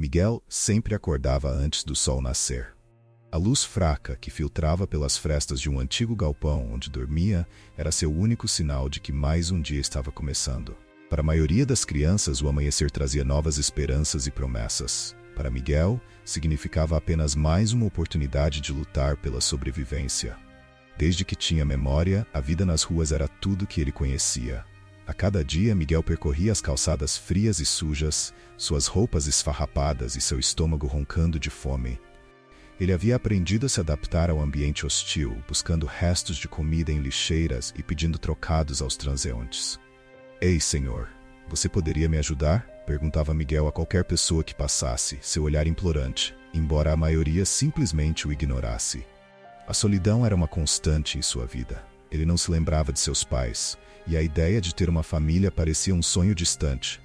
Miguel sempre acordava antes do sol nascer. A luz fraca que filtrava pelas frestas de um antigo galpão onde dormia era seu único sinal de que mais um dia estava começando. Para a maioria das crianças, o amanhecer trazia novas esperanças e promessas. Para Miguel, significava apenas mais uma oportunidade de lutar pela sobrevivência. Desde que tinha memória, a vida nas ruas era tudo que ele conhecia. A cada dia, Miguel percorria as calçadas frias e sujas, suas roupas esfarrapadas e seu estômago roncando de fome. Ele havia aprendido a se adaptar ao ambiente hostil, buscando restos de comida em lixeiras e pedindo trocados aos transeuntes. "Ei, senhor, você poderia me ajudar?" perguntava Miguel a qualquer pessoa que passasse, seu olhar implorante, embora a maioria simplesmente o ignorasse. A solidão era uma constante em sua vida. Ele não se lembrava de seus pais, e a ideia de ter uma família parecia um sonho distante.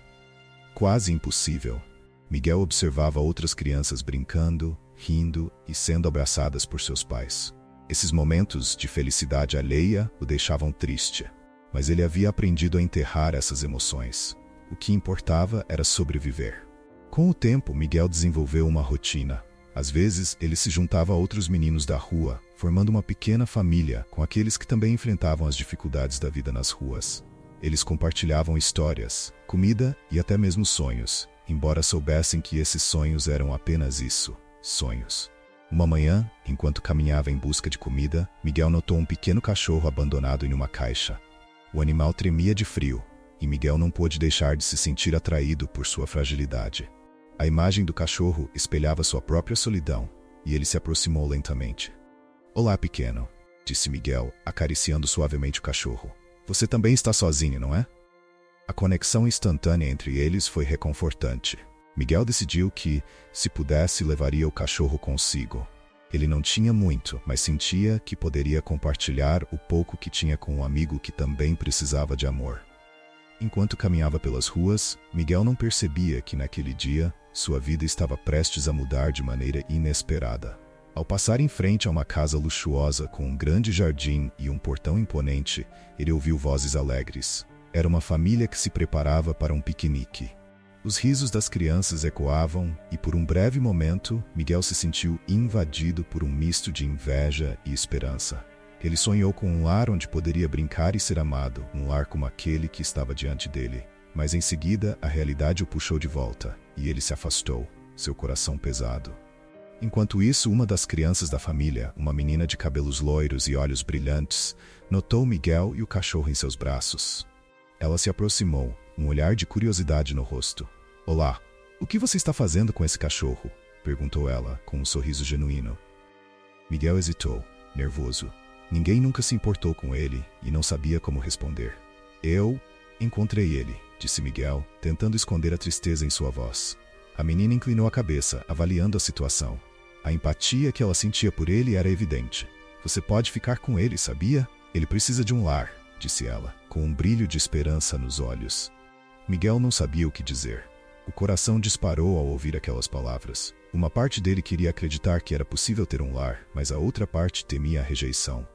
Quase impossível. Miguel observava outras crianças brincando, rindo e sendo abraçadas por seus pais. Esses momentos de felicidade alheia o deixavam triste, mas ele havia aprendido a enterrar essas emoções. O que importava era sobreviver. Com o tempo, Miguel desenvolveu uma rotina. Às vezes, ele se juntava a outros meninos da rua, formando uma pequena família com aqueles que também enfrentavam as dificuldades da vida nas ruas. Eles compartilhavam histórias, comida e até mesmo sonhos, embora soubessem que esses sonhos eram apenas isso, sonhos. Uma manhã, enquanto caminhava em busca de comida, Miguel notou um pequeno cachorro abandonado em uma caixa. O animal tremia de frio, e Miguel não pôde deixar de se sentir atraído por sua fragilidade. A imagem do cachorro espelhava sua própria solidão, e ele se aproximou lentamente. "Olá, pequeno", disse Miguel, acariciando suavemente o cachorro. "Você também está sozinho, não é?" A conexão instantânea entre eles foi reconfortante. Miguel decidiu que, se pudesse, levaria o cachorro consigo. Ele não tinha muito, mas sentia que poderia compartilhar o pouco que tinha com um amigo que também precisava de amor. Enquanto caminhava pelas ruas, Miguel não percebia que naquele dia, sua vida estava prestes a mudar de maneira inesperada. Ao passar em frente a uma casa luxuosa com um grande jardim e um portão imponente, ele ouviu vozes alegres. Era uma família que se preparava para um piquenique. Os risos das crianças ecoavam e, por um breve momento, Miguel se sentiu invadido por um misto de inveja e esperança. Ele sonhou com um lar onde poderia brincar e ser amado, um lar como aquele que estava diante dele. Mas em seguida, a realidade o puxou de volta, e ele se afastou, seu coração pesado. Enquanto isso, uma das crianças da família, uma menina de cabelos loiros e olhos brilhantes, notou Miguel e o cachorro em seus braços. Ela se aproximou, um olhar de curiosidade no rosto. "Olá, o que você está fazendo com esse cachorro?" perguntou ela, com um sorriso genuíno. Miguel hesitou, nervoso. Ninguém nunca se importou com ele e não sabia como responder. "Eu encontrei ele", disse Miguel, tentando esconder a tristeza em sua voz. A menina inclinou a cabeça, avaliando a situação. A empatia que ela sentia por ele era evidente. "Você pode ficar com ele, sabia? Ele precisa de um lar", disse ela, com um brilho de esperança nos olhos. Miguel não sabia o que dizer. O coração disparou ao ouvir aquelas palavras. Uma parte dele queria acreditar que era possível ter um lar, mas a outra parte temia a rejeição.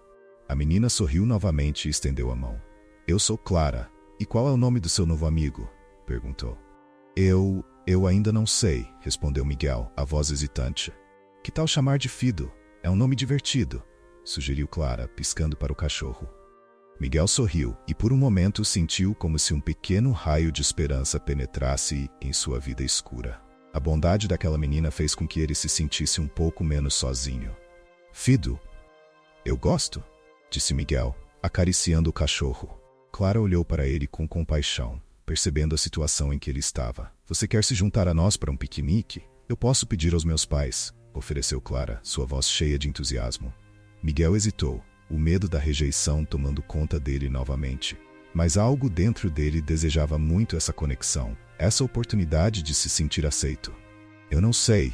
A menina sorriu novamente e estendeu a mão. "Eu sou Clara. E qual é o nome do seu novo amigo?" perguntou. Eu ainda não sei", respondeu Miguel, a voz hesitante. "Que tal chamar de Fido? É um nome divertido", sugeriu Clara, piscando para o cachorro. Miguel sorriu e por um momento sentiu como se um pequeno raio de esperança penetrasse em sua vida escura. A bondade daquela menina fez com que ele se sentisse um pouco menos sozinho. "Fido? Eu gosto", disse Miguel, acariciando o cachorro. Clara olhou para ele com compaixão, percebendo a situação em que ele estava. "Você quer se juntar a nós para um piquenique? Eu posso pedir aos meus pais", ofereceu Clara, sua voz cheia de entusiasmo. Miguel hesitou, o medo da rejeição tomando conta dele novamente. Mas algo dentro dele desejava muito essa conexão, essa oportunidade de se sentir aceito. "Eu não sei",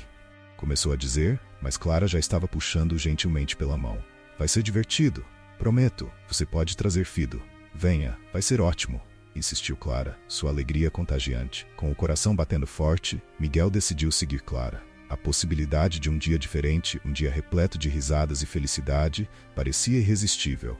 começou a dizer, mas Clara já estava puxando gentilmente pela mão. "Vai ser divertido. Prometo, você pode trazer Fido. Venha, vai ser ótimo", insistiu Clara, sua alegria contagiante. Com o coração batendo forte, Miguel decidiu seguir Clara. A possibilidade de um dia diferente, um dia repleto de risadas e felicidade, parecia irresistível.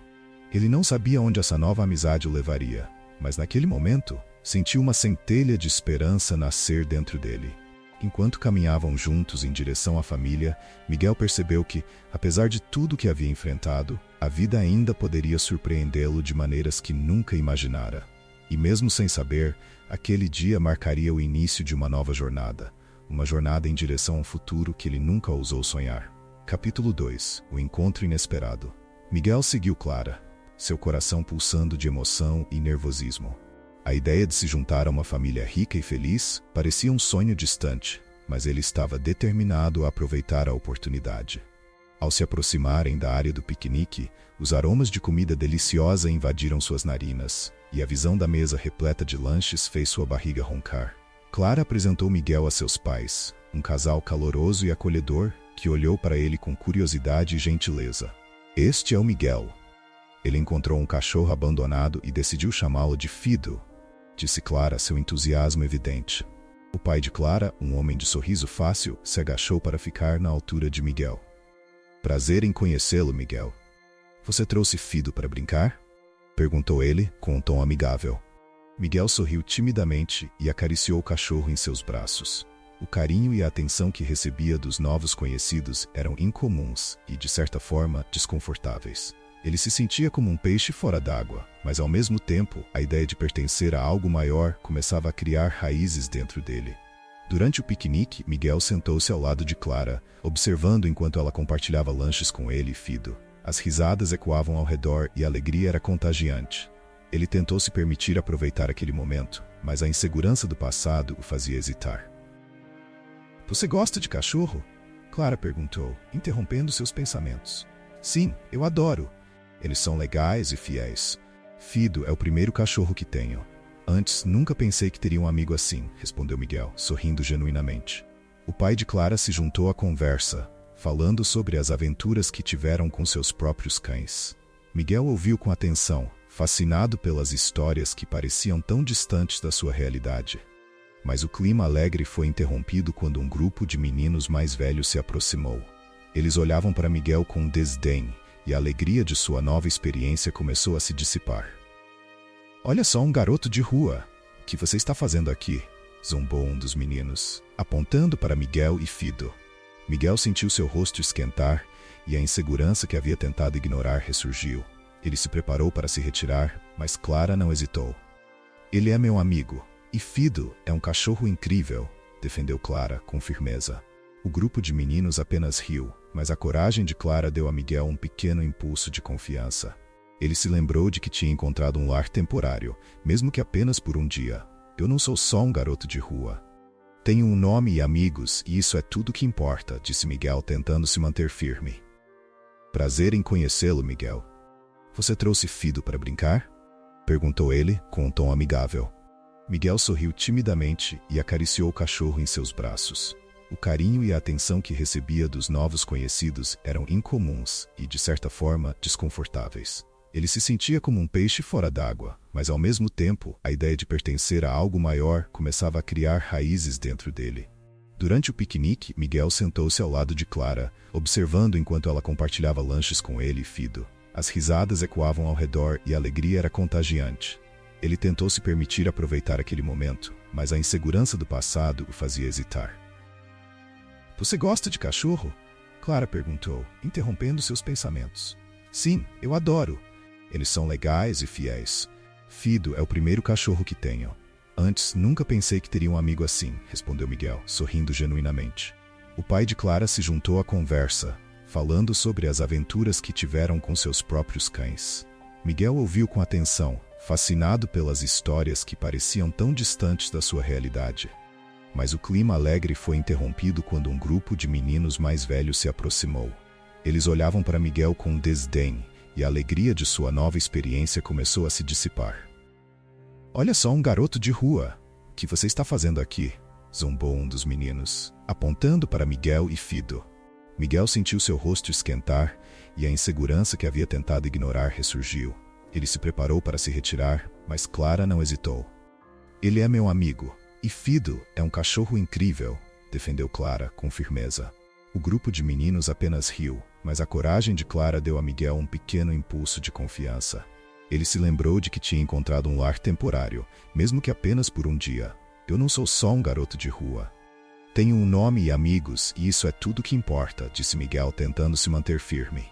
Ele não sabia onde essa nova amizade o levaria, mas naquele momento, sentiu uma centelha de esperança nascer dentro dele. Enquanto caminhavam juntos em direção à família, Miguel percebeu que, apesar de tudo que havia enfrentado, a vida ainda poderia surpreendê-lo de maneiras que nunca imaginara. E mesmo sem saber, aquele dia marcaria o início de uma nova jornada. Uma jornada em direção a um futuro que ele nunca ousou sonhar. Capítulo 2. O encontro inesperado. Miguel seguiu Clara, seu coração pulsando de emoção e nervosismo. A ideia de se juntar a uma família rica e feliz parecia um sonho distante, mas ele estava determinado a aproveitar a oportunidade. Ao se aproximarem da área do piquenique, os aromas de comida deliciosa invadiram suas narinas, e a visão da mesa repleta de lanches fez sua barriga roncar. Clara apresentou Miguel a seus pais, um casal caloroso e acolhedor que olhou para ele com curiosidade e gentileza. Este é o Miguel. Ele encontrou um cachorro abandonado e decidiu chamá-lo de Fido, disse Clara, seu entusiasmo evidente. O pai de Clara, um homem de sorriso fácil, se agachou para ficar na altura de Miguel. Prazer em conhecê-lo, Miguel. Você trouxe Fido para brincar? Perguntou ele, com um tom amigável. Miguel sorriu timidamente e acariciou o cachorro em seus braços. O carinho e a atenção que recebia dos novos conhecidos eram incomuns e, de certa forma, desconfortáveis. Ele se sentia como um peixe fora d'água, mas ao mesmo tempo, a ideia de pertencer a algo maior começava a criar raízes dentro dele. Durante o piquenique, Miguel sentou-se ao lado de Clara, observando enquanto ela compartilhava lanches com ele e Fido. As risadas ecoavam ao redor e a alegria era contagiante. Ele tentou se permitir aproveitar aquele momento, mas a insegurança do passado o fazia hesitar. Você gosta de cachorro? Clara perguntou, interrompendo seus pensamentos. Sim, eu adoro. Eles são legais e fiéis. Fido é o primeiro cachorro que tenho. Antes, nunca pensei que teria um amigo assim, respondeu Miguel, sorrindo genuinamente. O pai de Clara se juntou à conversa, falando sobre as aventuras que tiveram com seus próprios cães. Miguel ouviu com atenção, fascinado pelas histórias que pareciam tão distantes da sua realidade. Mas o clima alegre foi interrompido quando um grupo de meninos mais velhos se aproximou. Eles olhavam para Miguel com desdém, e a alegria de sua nova experiência começou a se dissipar. Olha só um garoto de rua. O que você está fazendo aqui? Zombou um dos meninos, apontando para Miguel e Fido. Miguel sentiu seu rosto esquentar e a insegurança que havia tentado ignorar ressurgiu. Ele se preparou para se retirar, mas Clara não hesitou. Ele é meu amigo, e Fido é um cachorro incrível, defendeu Clara com firmeza. O grupo de meninos apenas riu, mas a coragem de Clara deu a Miguel um pequeno impulso de confiança. Ele se lembrou de que tinha encontrado um lar temporário, mesmo que apenas por um dia. Eu não sou só um garoto de rua. Tenho um nome e amigos, e isso é tudo que importa, disse Miguel, tentando se manter firme. Prazer em conhecê-lo, Miguel. Você trouxe Fido para brincar? Perguntou ele, com um tom amigável. Miguel sorriu timidamente e acariciou o cachorro em seus braços. O carinho e a atenção que recebia dos novos conhecidos eram incomuns e, de certa forma, desconfortáveis. Ele se sentia como um peixe fora d'água, mas ao mesmo tempo, a ideia de pertencer a algo maior começava a criar raízes dentro dele. Durante o piquenique, Miguel sentou-se ao lado de Clara, observando enquanto ela compartilhava lanches com ele e Fido. As risadas ecoavam ao redor e a alegria era contagiante. Ele tentou se permitir aproveitar aquele momento, mas a insegurança do passado o fazia hesitar. Você gosta de cachorro? Clara perguntou, interrompendo seus pensamentos. Sim, eu adoro. Eles são legais e fiéis. Fido é o primeiro cachorro que tenho. Antes, nunca pensei que teria um amigo assim, respondeu Miguel, sorrindo genuinamente. O pai de Clara se juntou à conversa, falando sobre as aventuras que tiveram com seus próprios cães. Miguel ouviu com atenção, fascinado pelas histórias que pareciam tão distantes da sua realidade. Mas o clima alegre foi interrompido quando um grupo de meninos mais velhos se aproximou. Eles olhavam para Miguel com desdém, e a alegria de sua nova experiência começou a se dissipar. Olha só um garoto de rua. O que você está fazendo aqui? Zombou um dos meninos, apontando para Miguel e Fido. Miguel sentiu seu rosto esquentar, e a insegurança que havia tentado ignorar ressurgiu. Ele se preparou para se retirar, mas Clara não hesitou. Ele é meu amigo. E Fido é um cachorro incrível, defendeu Clara com firmeza. O grupo de meninos apenas riu, mas a coragem de Clara deu a Miguel um pequeno impulso de confiança. Ele se lembrou de que tinha encontrado um lar temporário, mesmo que apenas por um dia. Eu não sou só um garoto de rua. Tenho um nome e amigos, e isso é tudo que importa, disse Miguel, tentando se manter firme.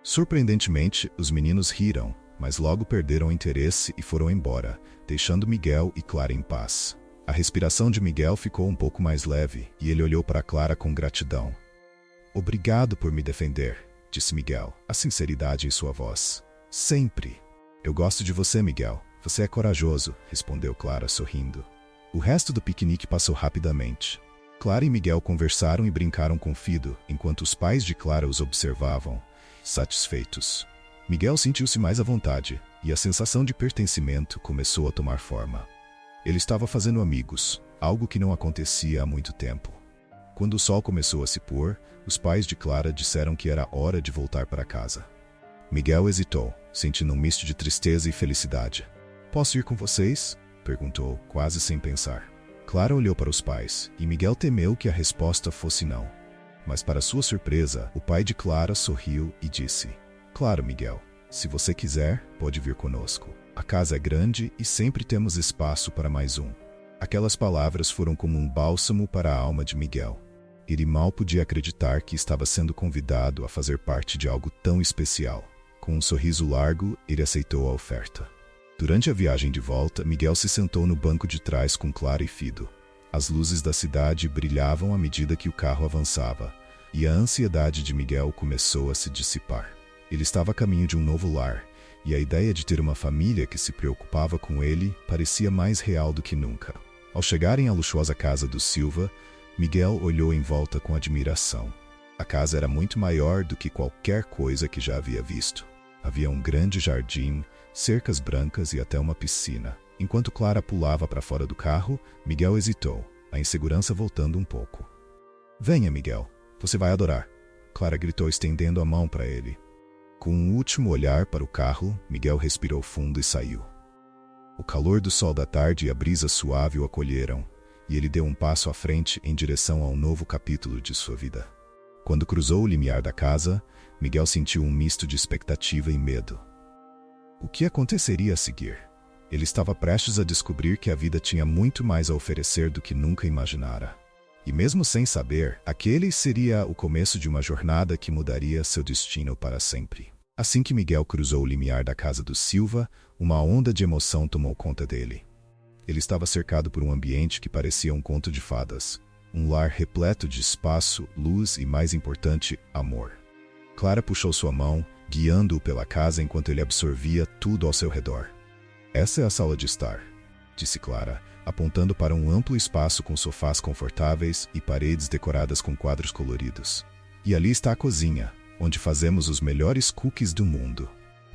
Surpreendentemente, os meninos riram, mas logo perderam o interesse e foram embora, deixando Miguel e Clara em paz. A respiração de Miguel ficou um pouco mais leve, e ele olhou para Clara com gratidão. Obrigado por me defender, disse Miguel, a sinceridade em sua voz. Sempre. Eu gosto de você, Miguel. Você é corajoso, respondeu Clara sorrindo. O resto do piquenique passou rapidamente. Clara e Miguel conversaram e brincaram com Fido, enquanto os pais de Clara os observavam, satisfeitos. Miguel sentiu-se mais à vontade, e a sensação de pertencimento começou a tomar forma. Ele estava fazendo amigos, algo que não acontecia há muito tempo. Quando o sol começou a se pôr, os pais de Clara disseram que era hora de voltar para casa. Miguel hesitou, sentindo um misto de tristeza e felicidade. Posso ir com vocês? Perguntou, quase sem pensar. Clara olhou para os pais, e Miguel temeu que a resposta fosse não. Mas para sua surpresa, o pai de Clara sorriu e disse: Claro, Miguel. Se você quiser, pode vir conosco. A casa é grande e sempre temos espaço para mais um. Aquelas palavras foram como um bálsamo para a alma de Miguel. Ele mal podia acreditar que estava sendo convidado a fazer parte de algo tão especial. Com um sorriso largo, ele aceitou a oferta. Durante a viagem de volta, Miguel se sentou no banco de trás com Clara e Fido. As luzes da cidade brilhavam à medida que o carro avançava, e a ansiedade de Miguel começou a se dissipar. Ele estava a caminho de um novo lar, e a ideia de ter uma família que se preocupava com ele parecia mais real do que nunca. Ao chegarem à luxuosa casa dos Silva, Miguel olhou em volta com admiração. A casa era muito maior do que qualquer coisa que já havia visto. Havia um grande jardim, cercas brancas e até uma piscina. Enquanto Clara pulava para fora do carro, Miguel hesitou, a insegurança voltando um pouco. Venha, Miguel. Você vai adorar. Clara gritou, estendendo a mão para ele. Com um último olhar para o carro, Miguel respirou fundo e saiu. O calor do sol da tarde e a brisa suave o acolheram, e ele deu um passo à frente em direção a um novo capítulo de sua vida. Quando cruzou o limiar da casa, Miguel sentiu um misto de expectativa e medo. O que aconteceria a seguir? Ele estava prestes a descobrir que a vida tinha muito mais a oferecer do que nunca imaginara. E mesmo sem saber, aquele seria o começo de uma jornada que mudaria seu destino para sempre. Assim que Miguel cruzou o limiar da casa dos Silva, uma onda de emoção tomou conta dele. Ele estava cercado por um ambiente que parecia um conto de fadas. Um lar repleto de espaço, luz e, mais importante, amor. Clara puxou sua mão, guiando-o pela casa enquanto ele absorvia tudo ao seu redor. Essa é a sala de estar, disse Clara, apontando para um amplo espaço com sofás confortáveis e paredes decoradas com quadros coloridos. E ali está a cozinha, onde fazemos os melhores cookies do mundo.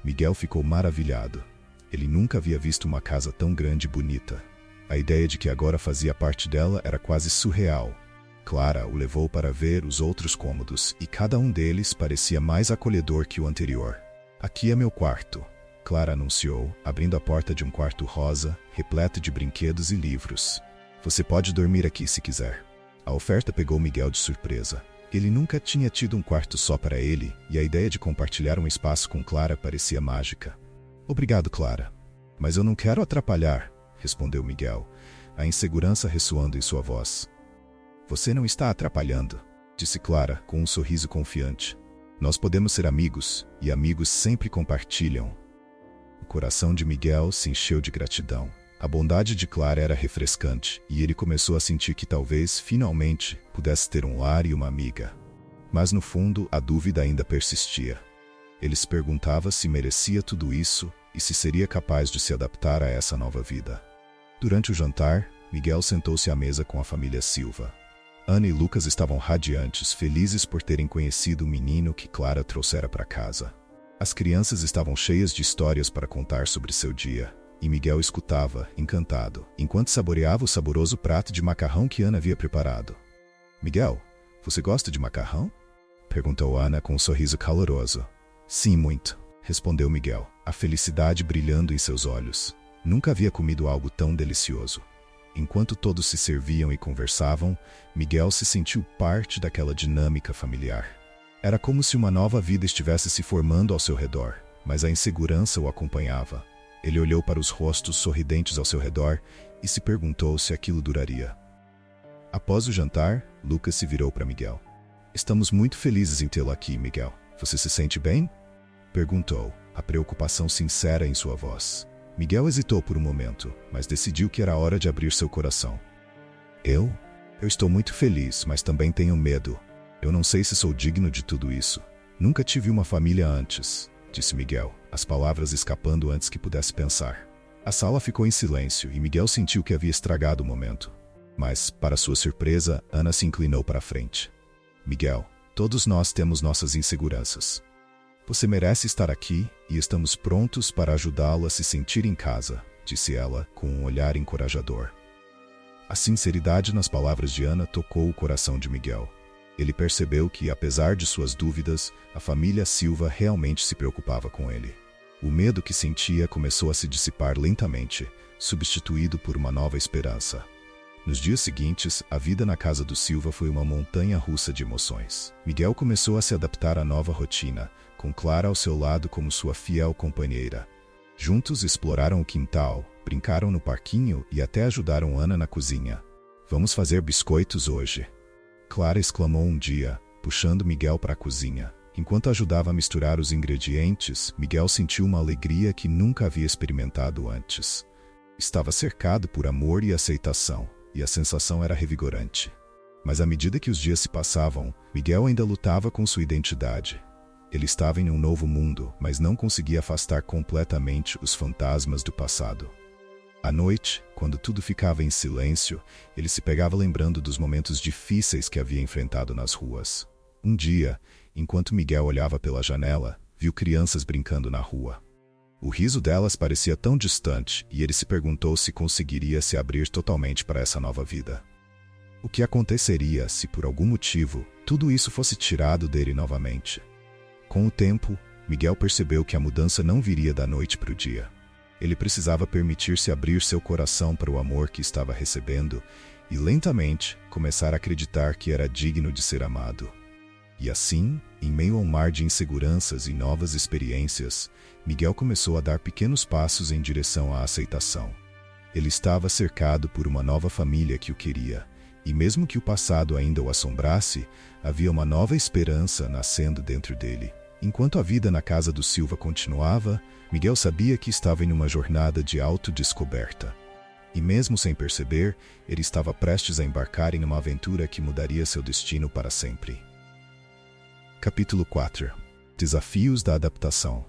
Miguel ficou maravilhado. Ele nunca havia visto uma casa tão grande e bonita. A ideia de que agora fazia parte dela era quase surreal. Clara o levou para ver os outros cômodos, e cada um deles parecia mais acolhedor que o anterior. Aqui é meu quarto, Clara anunciou, abrindo a porta de um quarto rosa, repleto de brinquedos e livros. Você pode dormir aqui se quiser. A oferta pegou Miguel de surpresa. Ele nunca tinha tido um quarto só para ele, e a ideia de compartilhar um espaço com Clara parecia mágica. Obrigado, Clara. Mas eu não quero atrapalhar, respondeu Miguel, a insegurança ressoando em sua voz. Você não está atrapalhando, disse Clara com um sorriso confiante. Nós podemos ser amigos, e amigos sempre compartilham. O coração de Miguel se encheu de gratidão. A bondade de Clara era refrescante, e ele começou a sentir que talvez, finalmente, pudesse ter um lar e uma amiga. Mas no fundo, a dúvida ainda persistia. Ele se perguntava se merecia tudo isso e se seria capaz de se adaptar a essa nova vida. Durante o jantar, Miguel sentou-se à mesa com a família Silva. Ana e Lucas estavam radiantes, felizes por terem conhecido o menino que Clara trouxera para casa. As crianças estavam cheias de histórias para contar sobre seu dia, e Miguel escutava, encantado, enquanto saboreava o saboroso prato de macarrão que Ana havia preparado. Miguel, você gosta de macarrão? Perguntou Ana com um sorriso caloroso. Sim, muito, respondeu Miguel, a felicidade brilhando em seus olhos. Nunca havia comido algo tão delicioso. Enquanto todos se serviam e conversavam, Miguel se sentiu parte daquela dinâmica familiar. Era como se uma nova vida estivesse se formando ao seu redor, mas a insegurança o acompanhava. Ele olhou para os rostos sorridentes ao seu redor e se perguntou se aquilo duraria. Após o jantar, Lucas se virou para Miguel. Estamos muito felizes em tê-lo aqui, Miguel. Você se sente bem? Perguntou, a preocupação sincera em sua voz. Miguel hesitou por um momento, mas decidiu que era hora de abrir seu coração. Eu estou muito feliz, mas também tenho medo. Eu não sei se sou digno de tudo isso. Nunca tive uma família antes, disse Miguel, as palavras escapando antes que pudesse pensar. A sala ficou em silêncio e Miguel sentiu que havia estragado o momento. Mas, para sua surpresa, Ana se inclinou para a frente. Miguel, todos nós temos nossas inseguranças. Você merece estar aqui e estamos prontos para ajudá-lo a se sentir em casa, disse ela com um olhar encorajador. A sinceridade nas palavras de Ana tocou o coração de Miguel. Ele percebeu que, apesar de suas dúvidas, a família Silva realmente se preocupava com ele. O medo que sentia começou a se dissipar lentamente, substituído por uma nova esperança. Nos dias seguintes, a vida na casa do Silva foi uma montanha-russa de emoções. Miguel começou a se adaptar à nova rotina, com Clara ao seu lado como sua fiel companheira. Juntos exploraram o quintal, brincaram no parquinho e até ajudaram Ana na cozinha. Vamos fazer biscoitos hoje, Clara exclamou um dia, puxando Miguel para a cozinha. Enquanto ajudava a misturar os ingredientes, Miguel sentiu uma alegria que nunca havia experimentado antes. Estava cercado por amor e aceitação, e a sensação era revigorante. Mas à medida que os dias se passavam, Miguel ainda lutava com sua identidade. Ele estava em um novo mundo, mas não conseguia afastar completamente os fantasmas do passado. À noite, quando tudo ficava em silêncio, ele se pegava lembrando dos momentos difíceis que havia enfrentado nas ruas. Um dia, enquanto Miguel olhava pela janela, viu crianças brincando na rua. O riso delas parecia tão distante e ele se perguntou se conseguiria se abrir totalmente para essa nova vida. O que aconteceria se, por algum motivo, tudo isso fosse tirado dele novamente? Com o tempo, Miguel percebeu que a mudança não viria da noite para o dia. Ele precisava permitir-se abrir seu coração para o amor que estava recebendo e, lentamente, começar a acreditar que era digno de ser amado. E assim, em meio a um mar de inseguranças e novas experiências, Miguel começou a dar pequenos passos em direção à aceitação. Ele estava cercado por uma nova família que o queria, e mesmo que o passado ainda o assombrasse, havia uma nova esperança nascendo dentro dele. Enquanto a vida na casa do Silva continuava, Miguel sabia que estava em uma jornada de autodescoberta. E mesmo sem perceber, ele estava prestes a embarcar em uma aventura que mudaria seu destino para sempre. Capítulo 4. Desafios da adaptação.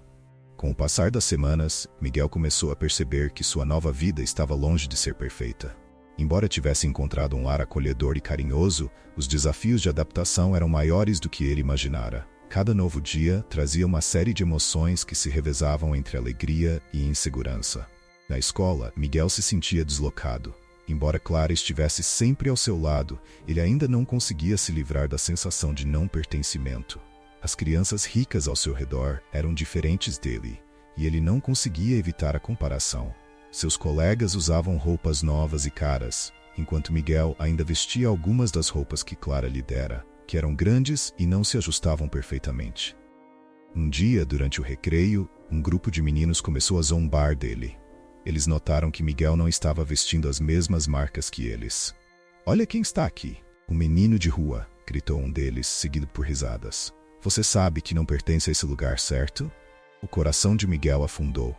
Com o passar das semanas, Miguel começou a perceber que sua nova vida estava longe de ser perfeita. Embora tivesse encontrado um lar acolhedor e carinhoso, os desafios de adaptação eram maiores do que ele imaginara. Cada novo dia trazia uma série de emoções que se revezavam entre alegria e insegurança. Na escola, Miguel se sentia deslocado. Embora Clara estivesse sempre ao seu lado, ele ainda não conseguia se livrar da sensação de não pertencimento. As crianças ricas ao seu redor eram diferentes dele, e ele não conseguia evitar a comparação. Seus colegas usavam roupas novas e caras, enquanto Miguel ainda vestia algumas das roupas que Clara lhe dera, que eram grandes e não se ajustavam perfeitamente. Um dia, durante o recreio, um grupo de meninos começou a zombar dele. Eles notaram que Miguel não estava vestindo as mesmas marcas que eles. "Olha quem está aqui!" "O menino de rua", gritou um deles, seguido por risadas. "Você sabe que não pertence a esse lugar, certo?" O coração de Miguel afundou.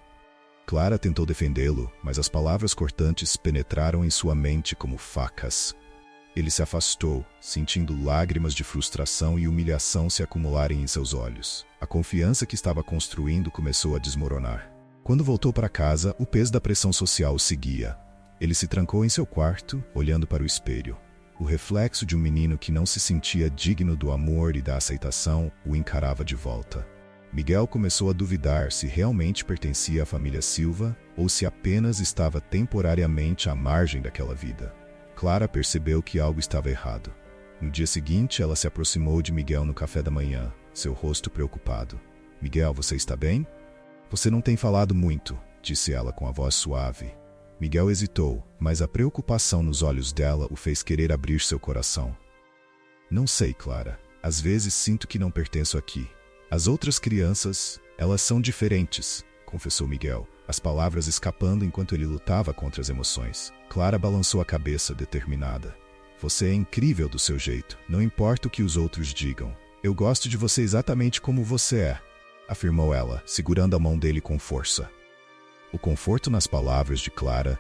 Clara tentou defendê-lo, mas as palavras cortantes penetraram em sua mente como facas. Ele se afastou, sentindo lágrimas de frustração e humilhação se acumularem em seus olhos. A confiança que estava construindo começou a desmoronar. Quando voltou para casa, o peso da pressão social o seguia. Ele se trancou em seu quarto, olhando para o espelho. O reflexo de um menino que não se sentia digno do amor e da aceitação o encarava de volta. Miguel começou a duvidar se realmente pertencia à família Silva ou se apenas estava temporariamente à margem daquela vida. Clara percebeu que algo estava errado. No dia seguinte, ela se aproximou de Miguel no café da manhã, seu rosto preocupado. "Miguel, você está bem?" "Você não tem falado muito", disse ela com a voz suave. Miguel hesitou, mas a preocupação nos olhos dela o fez querer abrir seu coração. "Não sei, Clara. Às vezes sinto que não pertenço aqui. As outras crianças, elas são diferentes", confessou Miguel, as palavras escapando enquanto ele lutava contra as emoções. Clara balançou a cabeça, determinada. Você é incrível do seu jeito, não importa o que os outros digam. Eu gosto de você exatamente como você é, afirmou ela, segurando a mão dele com força. O conforto nas palavras de Clara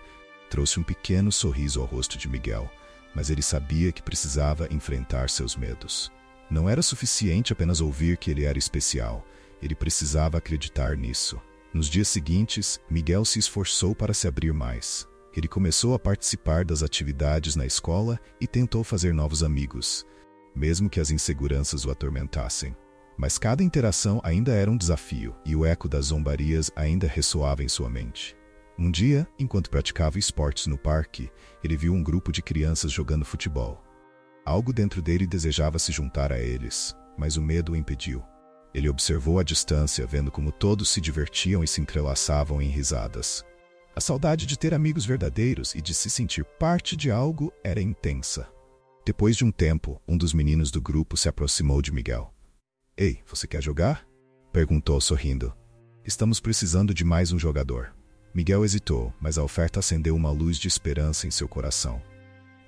trouxe um pequeno sorriso ao rosto de Miguel, mas ele sabia que precisava enfrentar seus medos. Não era suficiente apenas ouvir que ele era especial, ele precisava acreditar nisso. Nos dias seguintes, Miguel se esforçou para se abrir mais. Ele começou a participar das atividades na escola e tentou fazer novos amigos, mesmo que as inseguranças o atormentassem. Mas cada interação ainda era um desafio, e o eco das zombarias ainda ressoava em sua mente. Um dia, enquanto praticava esportes no parque, ele viu um grupo de crianças jogando futebol. Algo dentro dele desejava se juntar a eles, mas o medo o impediu. Ele observou à distância, vendo como todos se divertiam e se entrelaçavam em risadas. A saudade de ter amigos verdadeiros e de se sentir parte de algo era intensa. Depois de um tempo, um dos meninos do grupo se aproximou de Miguel. "Ei, você quer jogar?" perguntou sorrindo. "Estamos precisando de mais um jogador." Miguel hesitou, mas a oferta acendeu uma luz de esperança em seu coração.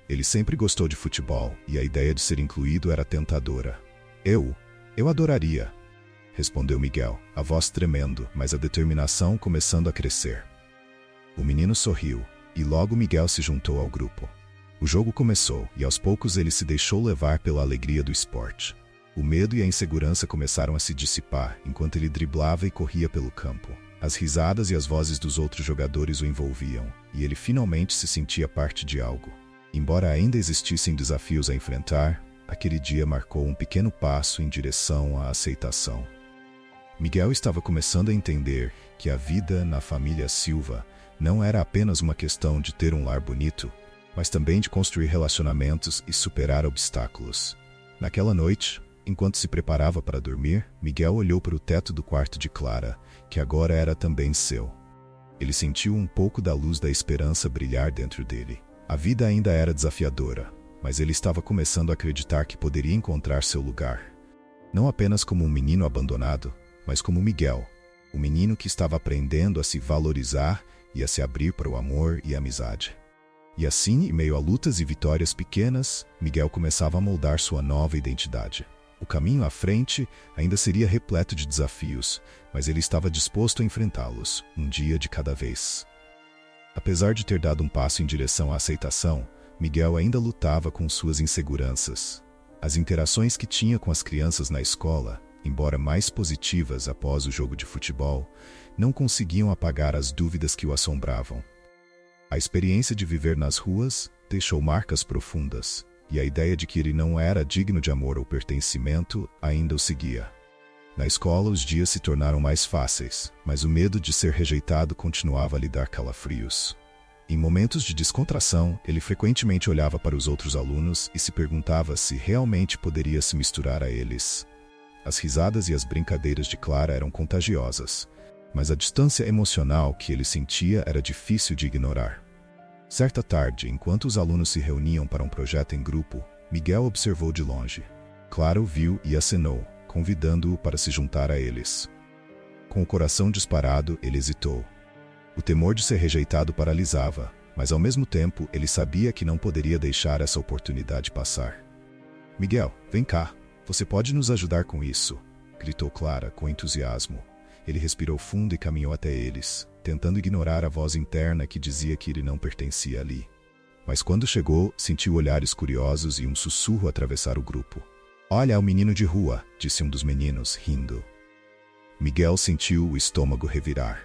Ele sempre gostou de futebol e a ideia de ser incluído era tentadora. Eu adoraria", respondeu Miguel, a voz tremendo, mas a determinação começando a crescer. O menino sorriu, e logo Miguel se juntou ao grupo. O jogo começou, e aos poucos ele se deixou levar pela alegria do esporte. O medo e a insegurança começaram a se dissipar, enquanto ele driblava e corria pelo campo. As risadas e as vozes dos outros jogadores o envolviam, e ele finalmente se sentia parte de algo. Embora ainda existissem desafios a enfrentar, aquele dia marcou um pequeno passo em direção à aceitação. Miguel estava começando a entender que a vida na família Silva não era apenas uma questão de ter um lar bonito, mas também de construir relacionamentos e superar obstáculos. Naquela noite, enquanto se preparava para dormir, Miguel olhou para o teto do quarto de Clara, que agora era também seu. Ele sentiu um pouco da luz da esperança brilhar dentro dele. A vida ainda era desafiadora, mas ele estava começando a acreditar que poderia encontrar seu lugar. Não apenas como um menino abandonado, mas como Miguel, o menino que estava aprendendo a se valorizar e a se abrir para o amor e a amizade. E assim, em meio a lutas e vitórias pequenas, Miguel começava a moldar sua nova identidade. O caminho à frente ainda seria repleto de desafios, mas ele estava disposto a enfrentá-los, um dia de cada vez. Apesar de ter dado um passo em direção à aceitação, Miguel ainda lutava com suas inseguranças. As interações que tinha com as crianças na escola, embora mais positivas após o jogo de futebol, não conseguiam apagar as dúvidas que o assombravam. A experiência de viver nas ruas deixou marcas profundas, e a ideia de que ele não era digno de amor ou pertencimento ainda o seguia. Na escola, os dias se tornaram mais fáceis, mas o medo de ser rejeitado continuava a lhe dar calafrios. Em momentos de descontração, ele frequentemente olhava para os outros alunos e se perguntava se realmente poderia se misturar a eles. As risadas e as brincadeiras de Clara eram contagiosas, mas a distância emocional que ele sentia era difícil de ignorar. Certa tarde, enquanto os alunos se reuniam para um projeto em grupo, Miguel observou de longe. Clara o viu e acenou, convidando-o para se juntar a eles. Com o coração disparado, ele hesitou. O temor de ser rejeitado paralisava, mas ao mesmo tempo ele sabia que não poderia deixar essa oportunidade passar. "Miguel, vem cá, você pode nos ajudar com isso", gritou Clara com entusiasmo. Ele respirou fundo e caminhou até eles, tentando ignorar a voz interna que dizia que ele não pertencia ali. Mas quando chegou, sentiu olhares curiosos e um sussurro atravessar o grupo. "Olha, é o menino de rua", disse um dos meninos, rindo. Miguel sentiu o estômago revirar.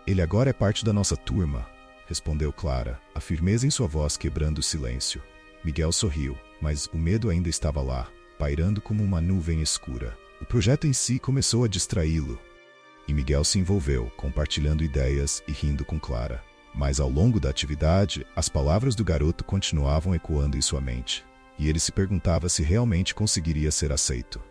"Ele agora é parte da nossa turma", respondeu Clara, a firmeza em sua voz quebrando o silêncio. Miguel sorriu, mas o medo ainda estava lá, pairando como uma nuvem escura. O projeto em si começou a distraí-lo, e Miguel se envolveu, compartilhando ideias e rindo com Clara. Mas ao longo da atividade, as palavras do garoto continuavam ecoando em sua mente, e ele se perguntava se realmente conseguiria ser aceito.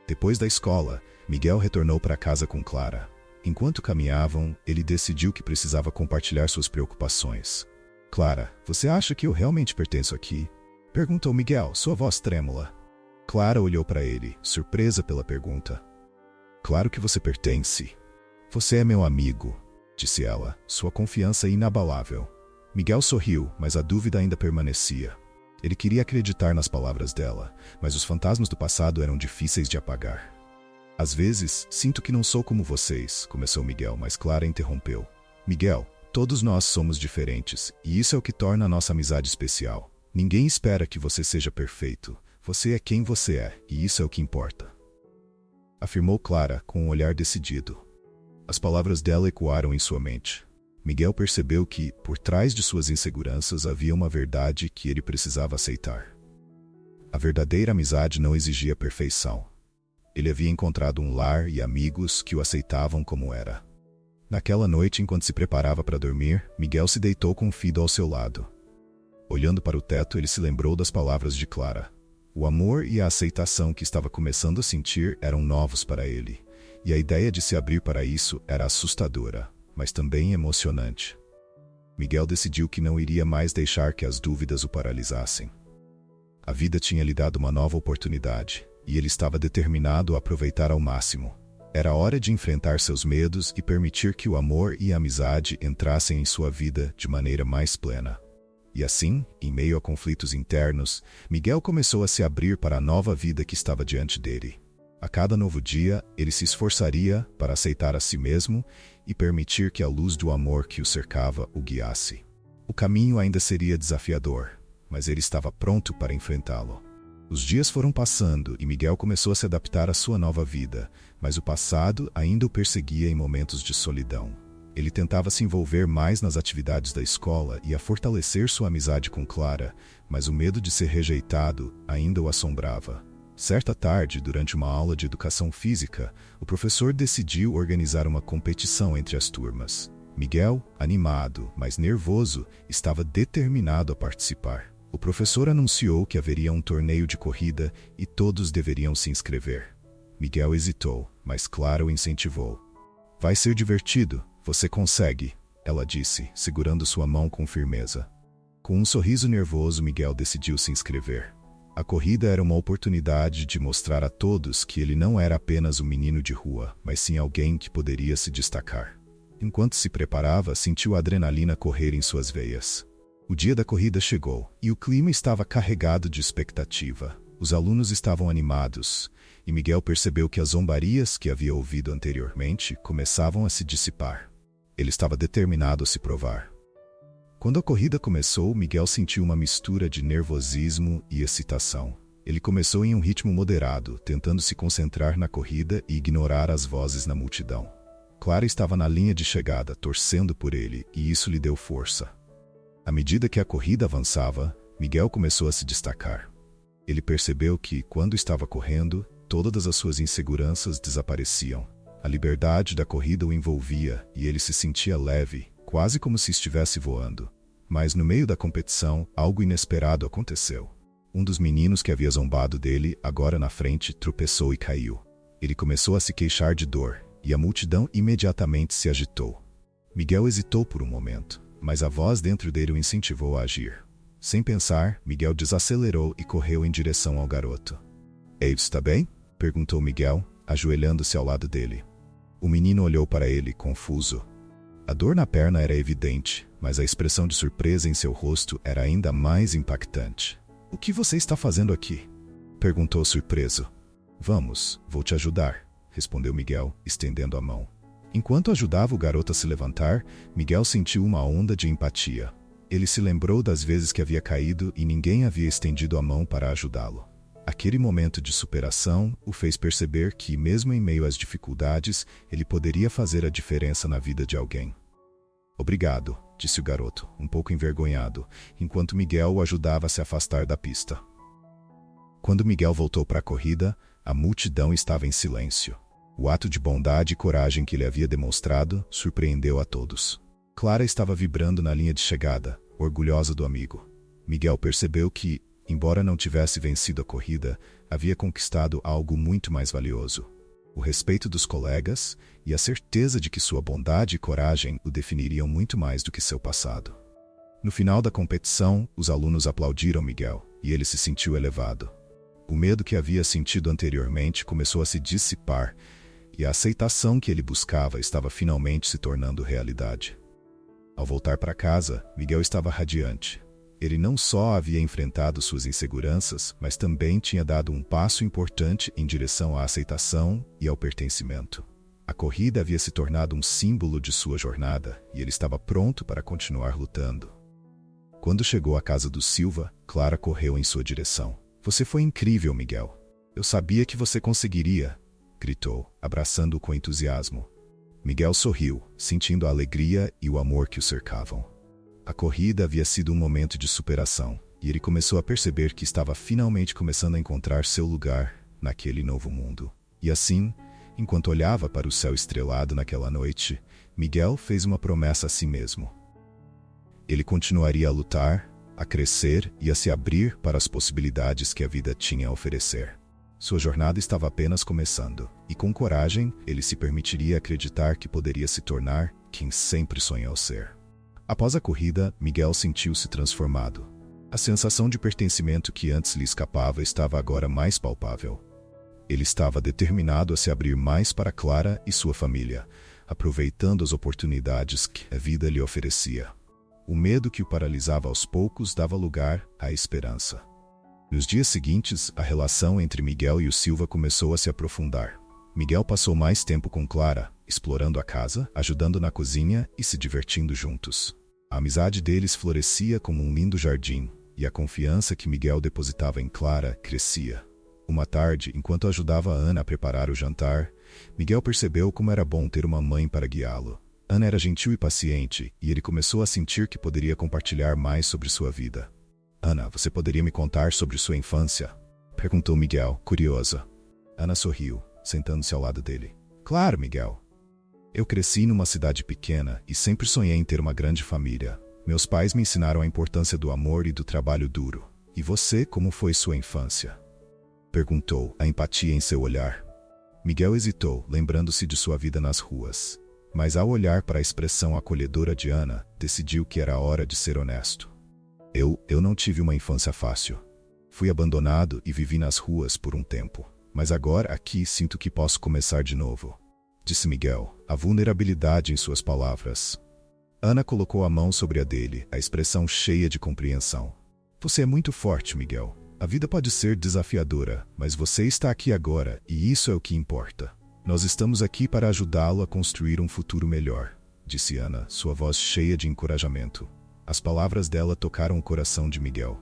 Depois da escola, Miguel retornou para casa com Clara. Enquanto caminhavam, ele decidiu que precisava compartilhar suas preocupações. "Clara, você acha que eu realmente pertenço aqui?" perguntou Miguel, sua voz trêmula. Clara olhou para ele, surpresa pela pergunta. "Claro que você pertence. Você é meu amigo", disse ela, sua confiança inabalável. Miguel sorriu, mas a dúvida ainda permanecia. Ele queria acreditar nas palavras dela, mas os fantasmas do passado eram difíceis de apagar. Às vezes, sinto que não sou como vocês, começou Miguel, mas Clara interrompeu. Miguel, todos nós somos diferentes, e isso é o que torna a nossa amizade especial. Ninguém espera que você seja perfeito. Você é quem você é, e isso é o que importa. Afirmou Clara, com um olhar decidido. As palavras dela ecoaram em sua mente. Miguel percebeu que, por trás de suas inseguranças, havia uma verdade que ele precisava aceitar. A verdadeira amizade não exigia perfeição. Ele havia encontrado um lar e amigos que o aceitavam como era. Naquela noite, enquanto se preparava para dormir, Miguel se deitou com Fido ao seu lado. Olhando para o teto, ele se lembrou das palavras de Clara. O amor e a aceitação que estava começando a sentir eram novos para ele, e a ideia de se abrir para isso era assustadora, mas também emocionante. Miguel decidiu que não iria mais deixar que as dúvidas o paralisassem. A vida tinha lhe dado uma nova oportunidade, e ele estava determinado a aproveitar ao máximo. Era hora de enfrentar seus medos e permitir que o amor e a amizade entrassem em sua vida de maneira mais plena. E assim, em meio a conflitos internos, Miguel começou a se abrir para a nova vida que estava diante dele. A cada novo dia, ele se esforçaria para aceitar a si mesmo e permitir que a luz do amor que o cercava o guiasse. O caminho ainda seria desafiador, mas ele estava pronto para enfrentá-lo. Os dias foram passando e Miguel começou a se adaptar à sua nova vida, mas o passado ainda o perseguia em momentos de solidão. Ele tentava se envolver mais nas atividades da escola e a fortalecer sua amizade com Clara, mas o medo de ser rejeitado ainda o assombrava. Certa tarde, durante uma aula de educação física, o professor decidiu organizar uma competição entre as turmas. Miguel, animado, mas nervoso, estava determinado a participar. O professor anunciou que haveria um torneio de corrida e todos deveriam se inscrever. Miguel hesitou, mas Clara o incentivou. Vai ser divertido, você consegue, ela disse, segurando sua mão com firmeza. Com um sorriso nervoso, Miguel decidiu se inscrever. A corrida era uma oportunidade de mostrar a todos que ele não era apenas um menino de rua, mas sim alguém que poderia se destacar. Enquanto se preparava, sentiu a adrenalina correr em suas veias. O dia da corrida chegou, e o clima estava carregado de expectativa. Os alunos estavam animados, e Miguel percebeu que as zombarias que havia ouvido anteriormente começavam a se dissipar. Ele estava determinado a se provar. Quando a corrida começou, Miguel sentiu uma mistura de nervosismo e excitação. Ele começou em um ritmo moderado, tentando se concentrar na corrida e ignorar as vozes na multidão. Clara estava na linha de chegada, torcendo por ele, e isso lhe deu força. À medida que a corrida avançava, Miguel começou a se destacar. Ele percebeu que, quando estava correndo, todas as suas inseguranças desapareciam. A liberdade da corrida o envolvia e ele se sentia leve, quase como se estivesse voando. Mas no meio da competição, algo inesperado aconteceu. Um dos meninos que havia zombado dele, agora na frente, tropeçou e caiu. Ele começou a se queixar de dor, e a multidão imediatamente se agitou. Miguel hesitou por um momento, mas a voz dentro dele o incentivou a agir. Sem pensar, Miguel desacelerou e correu em direção ao garoto. "Ei, está bem?" perguntou Miguel, ajoelhando-se ao lado dele. O menino olhou para ele, confuso. A dor na perna era evidente, mas a expressão de surpresa em seu rosto era ainda mais impactante. "O que você está fazendo aqui?" perguntou surpreso. "Vamos, vou te ajudar", respondeu Miguel, estendendo a mão. Enquanto ajudava o garoto a se levantar, Miguel sentiu uma onda de empatia. Ele se lembrou das vezes que havia caído e ninguém havia estendido a mão para ajudá-lo. Aquele momento de superação o fez perceber que, mesmo em meio às dificuldades, ele poderia fazer a diferença na vida de alguém. "Obrigado", disse o garoto, um pouco envergonhado, enquanto Miguel o ajudava a se afastar da pista. Quando Miguel voltou para a corrida, a multidão estava em silêncio. O ato de bondade e coragem que ele havia demonstrado surpreendeu a todos. Clara estava vibrando na linha de chegada, orgulhosa do amigo. Miguel percebeu que, embora não tivesse vencido a corrida, havia conquistado algo muito mais valioso: o respeito dos colegas e a certeza de que sua bondade e coragem o definiriam muito mais do que seu passado. No final da competição, os alunos aplaudiram Miguel, e ele se sentiu elevado. O medo que havia sentido anteriormente começou a se dissipar, e a aceitação que ele buscava estava finalmente se tornando realidade. Ao voltar para casa, Miguel estava radiante. Ele não só havia enfrentado suas inseguranças, mas também tinha dado um passo importante em direção à aceitação e ao pertencimento. A corrida havia se tornado um símbolo de sua jornada e ele estava pronto para continuar lutando. Quando chegou à casa do Silva, Clara correu em sua direção. Você foi incrível, Miguel. Eu sabia que você conseguiria, gritou, abraçando-o com entusiasmo. Miguel sorriu, sentindo a alegria e o amor que o cercavam. A corrida havia sido um momento de superação, e ele começou a perceber que estava finalmente começando a encontrar seu lugar naquele novo mundo. E assim, enquanto olhava para o céu estrelado naquela noite, Miguel fez uma promessa a si mesmo. Ele continuaria a lutar, a crescer e a se abrir para as possibilidades que a vida tinha a oferecer. Sua jornada estava apenas começando, e com coragem, ele se permitiria acreditar que poderia se tornar quem sempre sonhou ser. Após a corrida, Miguel sentiu-se transformado. A sensação de pertencimento que antes lhe escapava estava agora mais palpável. Ele estava determinado a se abrir mais para Clara e sua família, aproveitando as oportunidades que a vida lhe oferecia. O medo que o paralisava aos poucos dava lugar à esperança. Nos dias seguintes, a relação entre Miguel e o Silva começou a se aprofundar. Miguel passou mais tempo com Clara, explorando a casa, ajudando na cozinha e se divertindo juntos. A amizade deles florescia como um lindo jardim, e a confiança que Miguel depositava em Clara crescia. Uma tarde, enquanto ajudava a Ana a preparar o jantar, Miguel percebeu como era bom ter uma mãe para guiá-lo. Ana era gentil e paciente, e ele começou a sentir que poderia compartilhar mais sobre sua vida. Ana, você poderia me contar sobre sua infância? Perguntou Miguel, curiosa. Ana sorriu, sentando-se ao lado dele. Claro, Miguel. Eu cresci numa cidade pequena e sempre sonhei em ter uma grande família. Meus pais me ensinaram a importância do amor e do trabalho duro. E você, como foi sua infância? Perguntou, a empatia em seu olhar. Miguel hesitou, lembrando-se de sua vida nas ruas. Mas ao olhar para a expressão acolhedora de Ana, decidiu que era hora de ser honesto. Eu não tive uma infância fácil. Fui abandonado e vivi nas ruas por um tempo. Mas agora aqui sinto que posso começar de novo. Disse Miguel, a vulnerabilidade em suas palavras. Ana colocou a mão sobre a dele, a expressão cheia de compreensão. Você é muito forte, Miguel. A vida pode ser desafiadora, mas você está aqui agora e isso é o que importa. Nós estamos aqui para ajudá-lo a construir um futuro melhor, disse Ana, sua voz cheia de encorajamento. As palavras dela tocaram o coração de Miguel.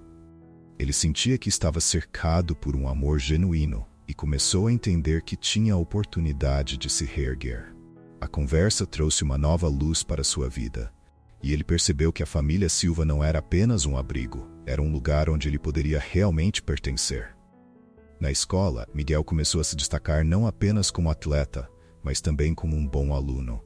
Ele sentia que estava cercado por um amor genuíno e começou a entender que tinha a oportunidade de se reerguer. A conversa trouxe uma nova luz para sua vida, e ele percebeu que a família Silva não era apenas um abrigo, era um lugar onde ele poderia realmente pertencer. Na escola, Miguel começou a se destacar não apenas como atleta, mas também como um bom aluno.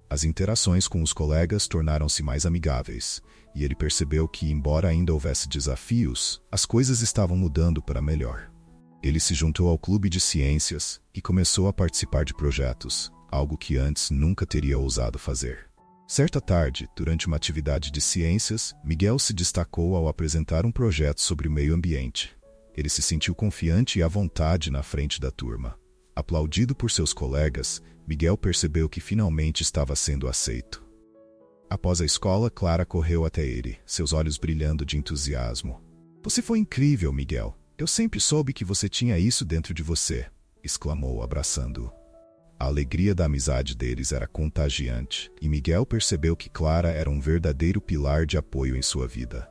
As interações com os colegas tornaram-se mais amigáveis, e ele percebeu que, embora ainda houvesse desafios, as coisas estavam mudando para melhor. Ele se juntou ao clube de ciências e começou a participar de projetos, algo que antes nunca teria ousado fazer. Certa tarde, durante uma atividade de ciências, Miguel se destacou ao apresentar um projeto sobre o meio ambiente. Ele se sentiu confiante e à vontade na frente da turma. Aplaudido por seus colegas, Miguel percebeu que finalmente estava sendo aceito. Após a escola, Clara correu até ele, seus olhos brilhando de entusiasmo. Você foi incrível, Miguel. Eu sempre soube que você tinha isso dentro de você, exclamou, abraçando-o. A alegria da amizade deles era contagiante, e Miguel percebeu que Clara era um verdadeiro pilar de apoio em sua vida.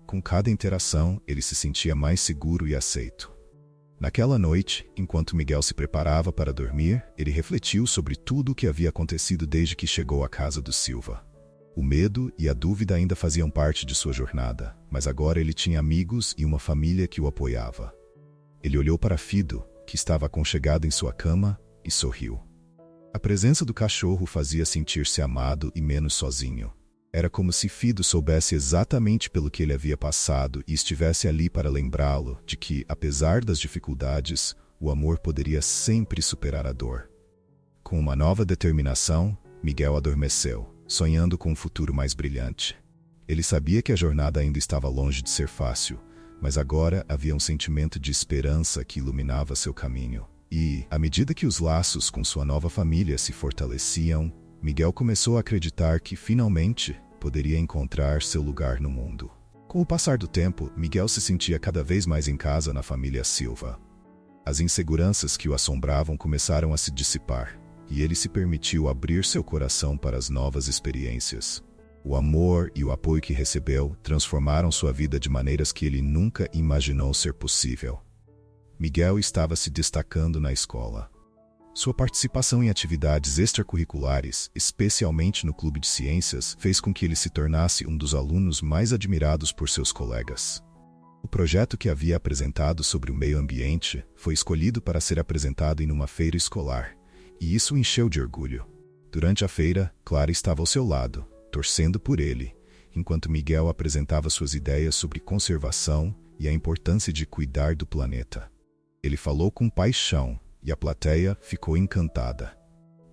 Com cada interação, ele se sentia mais seguro e aceito. Naquela noite, enquanto Miguel se preparava para dormir, ele refletiu sobre tudo o que havia acontecido desde que chegou à casa do Silva. O medo e a dúvida ainda faziam parte de sua jornada, mas agora ele tinha amigos e uma família que o apoiava. Ele olhou para Fido, que estava aconchegado em sua cama, e sorriu. A presença do cachorro fazia sentir-se amado e menos sozinho. Era como se Fido soubesse exatamente pelo que ele havia passado e estivesse ali para lembrá-lo de que, apesar das dificuldades, o amor poderia sempre superar a dor. Com uma nova determinação, Miguel adormeceu, sonhando com um futuro mais brilhante. Ele sabia que a jornada ainda estava longe de ser fácil, mas agora havia um sentimento de esperança que iluminava seu caminho. E, à medida que os laços com sua nova família se fortaleciam, Miguel começou a acreditar que, finalmente, poderia encontrar seu lugar no mundo. Com o passar do tempo, Miguel se sentia cada vez mais em casa na família Silva. As inseguranças que o assombravam começaram a se dissipar, e ele se permitiu abrir seu coração para as novas experiências. O amor e o apoio que recebeu transformaram sua vida de maneiras que ele nunca imaginou ser possível. Miguel estava se destacando na escola. Sua participação em atividades extracurriculares, especialmente no clube de ciências, fez com que ele se tornasse um dos alunos mais admirados por seus colegas. O projeto que havia apresentado sobre o meio ambiente foi escolhido para ser apresentado em uma feira escolar, e isso o encheu de orgulho. Durante a feira, Clara estava ao seu lado, torcendo por ele, enquanto Miguel apresentava suas ideias sobre conservação e a importância de cuidar do planeta. Ele falou com paixão, e a plateia ficou encantada.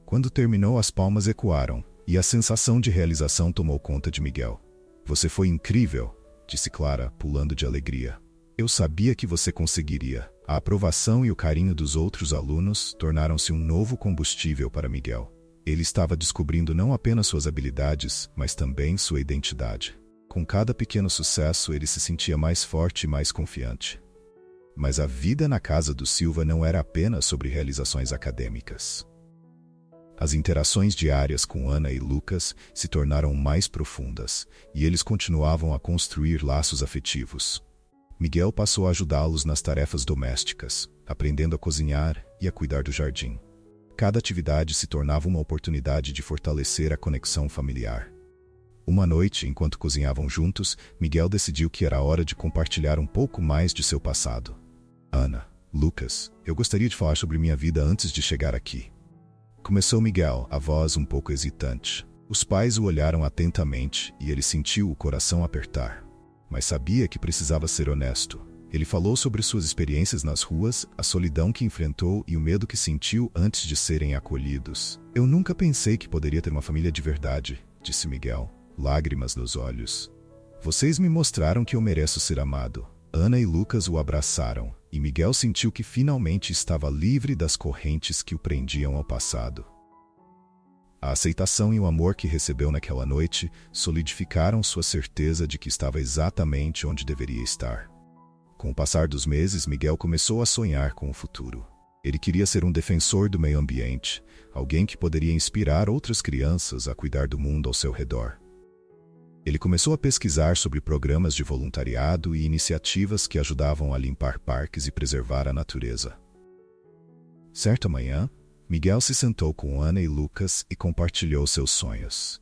Quando terminou, as palmas ecoaram, e a sensação de realização tomou conta de Miguel. "Você foi incrível", disse Clara, pulando de alegria. "Eu sabia que você conseguiria." A aprovação e o carinho dos outros alunos tornaram-se um novo combustível para Miguel. Ele estava descobrindo não apenas suas habilidades, mas também sua identidade. Com cada pequeno sucesso, ele se sentia mais forte e mais confiante. Mas a vida na casa do Silva não era apenas sobre realizações acadêmicas. As interações diárias com Ana e Lucas se tornaram mais profundas, e eles continuavam a construir laços afetivos. Miguel passou a ajudá-los nas tarefas domésticas, aprendendo a cozinhar e a cuidar do jardim. Cada atividade se tornava uma oportunidade de fortalecer a conexão familiar. Uma noite, enquanto cozinhavam juntos, Miguel decidiu que era hora de compartilhar um pouco mais de seu passado. "Ana, Lucas, eu gostaria de falar sobre minha vida antes de chegar aqui." Começou Miguel, a voz um pouco hesitante. Os pais o olharam atentamente e ele sentiu o coração apertar. Mas sabia que precisava ser honesto. Ele falou sobre suas experiências nas ruas, a solidão que enfrentou e o medo que sentiu antes de serem acolhidos. "Eu nunca pensei que poderia ter uma família de verdade", disse Miguel, lágrimas nos olhos. "Vocês me mostraram que eu mereço ser amado." Ana e Lucas o abraçaram, e Miguel sentiu que finalmente estava livre das correntes que o prendiam ao passado. A aceitação e o amor que recebeu naquela noite solidificaram sua certeza de que estava exatamente onde deveria estar. Com o passar dos meses, Miguel começou a sonhar com o futuro. Ele queria ser um defensor do meio ambiente, alguém que poderia inspirar outras crianças a cuidar do mundo ao seu redor. Ele começou a pesquisar sobre programas de voluntariado e iniciativas que ajudavam a limpar parques e preservar a natureza. Certa manhã, Miguel se sentou com Ana e Lucas e compartilhou seus sonhos.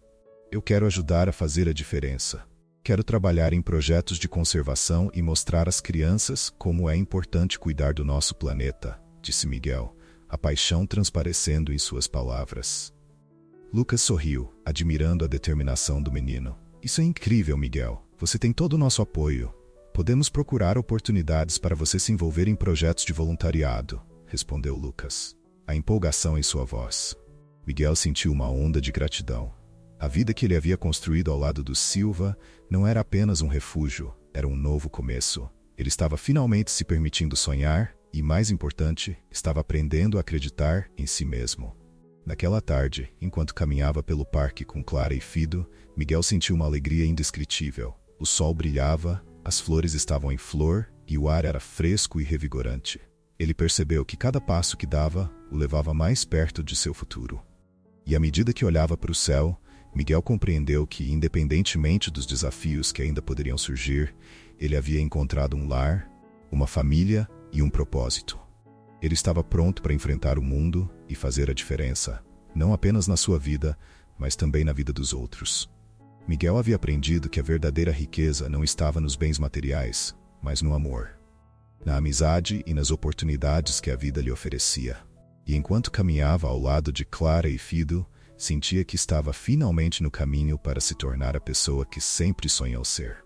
"Eu quero ajudar a fazer a diferença. Quero trabalhar em projetos de conservação e mostrar às crianças como é importante cuidar do nosso planeta", disse Miguel, a paixão transparecendo em suas palavras. Lucas sorriu, admirando a determinação do menino. "Isso é incrível, Miguel. Você tem todo o nosso apoio. Podemos procurar oportunidades para você se envolver em projetos de voluntariado", respondeu Lucas, a empolgação em sua voz. Miguel sentiu uma onda de gratidão. A vida que ele havia construído ao lado do Silva não era apenas um refúgio, era um novo começo. Ele estava finalmente se permitindo sonhar e, mais importante, estava aprendendo a acreditar em si mesmo. Naquela tarde, enquanto caminhava pelo parque com Clara e Fido, Miguel sentiu uma alegria indescritível. O sol brilhava, as flores estavam em flor e o ar era fresco e revigorante. Ele percebeu que cada passo que dava o levava mais perto de seu futuro. E à medida que olhava para o céu, Miguel compreendeu que, independentemente dos desafios que ainda poderiam surgir, ele havia encontrado um lar, uma família e um propósito. Ele estava pronto para enfrentar o mundo e fazer a diferença, não apenas na sua vida, mas também na vida dos outros. Miguel havia aprendido que a verdadeira riqueza não estava nos bens materiais, mas no amor, na amizade e nas oportunidades que a vida lhe oferecia. E enquanto caminhava ao lado de Clara e Fido, sentia que estava finalmente no caminho para se tornar a pessoa que sempre sonhou ser.